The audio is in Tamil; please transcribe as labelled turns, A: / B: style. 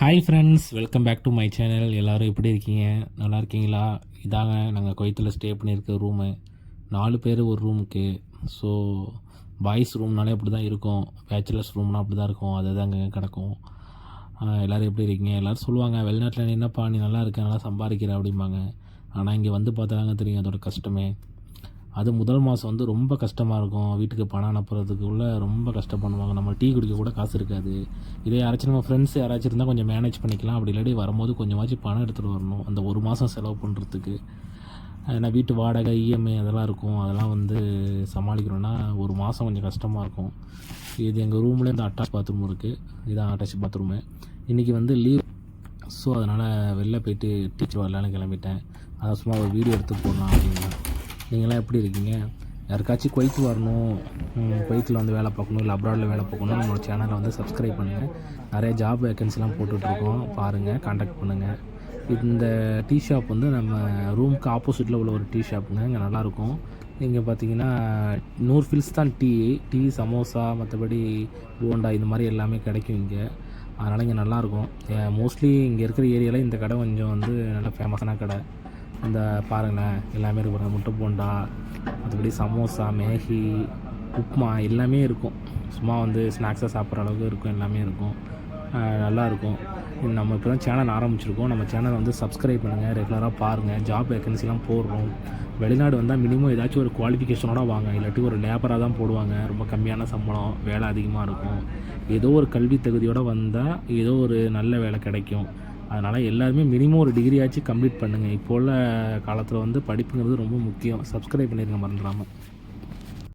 A: Hi friends, welcome back to my channel. எல்லோரும் எப்படி இருக்கீங்க? நல்லா இருக்கீங்களா? இதாங்க நாங்கள் குவைத்தில் ஸ்டே பண்ணியிருக்க ரூமு. 4 பேர் ஒரு ரூமுக்கு. ஸோ பாய்ஸ் ரூம்னாலே அப்படி தான் இருக்கும், பேச்சுலர்ஸ் ரூம்னால் அப்படி தான் இருக்கும். அது தான் அங்கே கிடக்கும். எல்லோரும் எப்படி இருக்கீங்க? எல்லோரும் சொல்லுவாங்க, வெளிநாட்டில் நீ என்னப்பா நீ நல்லா இருக்க, நல்லா சம்பாதிக்கிற அப்படிம்பாங்க. ஆனால் இங்கே வந்து பார்த்தாங்க தெரியும் அதோட கஷ்டமே. அது முதல் மாதம் வந்து ரொம்ப கஷ்டமாக இருக்கும். வீட்டுக்கு பணம் அனுப்புறதுக்குள்ளே ரொம்ப கஷ்டப்படுவாங்க. நம்ம டீ குடிக்க கூட காசு இருக்காது. இதே யாராச்சும் நம்ம ஃப்ரெண்ட்ஸ் யாராச்சும் இருந்தால் கொஞ்சம் மேனேஜ் பண்ணிக்கலாம். அப்படி இல்லாட்டி வரும்போது கொஞ்சமாச்சும் பணம் எடுத்துகிட்டு வரணும் அந்த ஒரு மாதம் செலவு பண்ணுறதுக்கு. ஏன்னா வீட்டு வாடகை, இஎம்ஐ அதெல்லாம் இருக்கும். அதெல்லாம் வந்து சமாளிக்கணும்னா ஒரு மாதம் கொஞ்சம் கஷ்டமாக இருக்கும். இது எங்கள் ரூமில் இந்த அட்டாச் பாத்ரூம் இருக்குது. இதுதான் அட்டாச் பாத்ரூமு. இன்றைக்கி வந்து லீவ். ஸோ அதனால் வெளில போயிட்டு டீச்சர் வரலான்னு கிளம்பிட்டேன். அதை சும்மா ஒரு வீடியோ எடுத்து போடலாம் அப்படின்னா. நீங்களாம் எப்படி இருக்கீங்க? யாருக்காச்சும் குவைத் வரணும், குவைத்தில் வந்து வேலை பார்க்கணும், இல்லை அப்ராடில் வேலை பார்க்கணும், நம்மளோட சேனலை வந்து சப்ஸ்கிரைப் பண்ணுங்கள். நிறைய ஜாப் வேக்கன்சிலாம் போட்டுட்ருக்கோம், பாருங்கள், கான்டாக்ட் பண்ணுங்கள். இந்த டீ ஷாப் வந்து நம்ம ரூமுக்கு ஆப்போசிட்டில் உள்ள ஒரு டீ ஷாப்புங்க. இங்கே நல்லாயிருக்கும். இங்கே பார்த்தீங்கன்னா 100 ஃபில்ஸ் தான் டீ, சமோசா, மற்றபடி போண்டா இந்த மாதிரி எல்லாமே கிடைக்கும் இங்கே. அதனால் இங்கே நல்லாயிருக்கும். மோஸ்ட்லி இங்கே இருக்கிற ஏரியாவில் இந்த கடை கொஞ்சம் வந்து நல்ல ஃபேமஸான கடை. இந்த பாருங்களேன், எல்லாமே இருக்கும். முட்டை போண்டா, மற்றபடி சமோசா, மேகி, உப்மா எல்லாமே இருக்கும். சும்மா வந்து ஸ்நாக்ஸாக சாப்பிட்ற அளவுக்கு இருக்கும், எல்லாமே இருக்கும். நல்லாயிருக்கும். நம்ம இப்போ தான் சேனல் ஆரம்பிச்சிருக்கோம். நம்ம சேனலை வந்து சப்ஸ்கிரைப் பண்ணுங்கள், ரெகுலராக பாருங்கள். ஜாப் வேக்கன்சிலாம் போடுறோம். வெளிநாடு வந்தால் மினிமம் ஏதாச்சும் ஒரு குவாலிஃபிகேஷனோட வாங்க, இல்லாட்டி ஒரு லேபராக தான் போடுவாங்க. ரொம்ப கம்மியான சம்பளம், வேலை அதிகமாக இருக்கும். ஏதோ ஒரு கல்வி தகுதியோடு வந்தால் ஏதோ ஒரு நல்ல வேலை கிடைக்கும். அதனால் எல்லாருமே மினிமம் ஒரு டிகிரியாச்சும் கம்ப்ளீட் பண்ணுங்கள். இப்போ உள்ள காலத்தில் வந்து படிப்புங்கிறது ரொம்ப முக்கியம். சப்ஸ்கிரைப் பண்ணிடுங்க மறந்துடாமல்.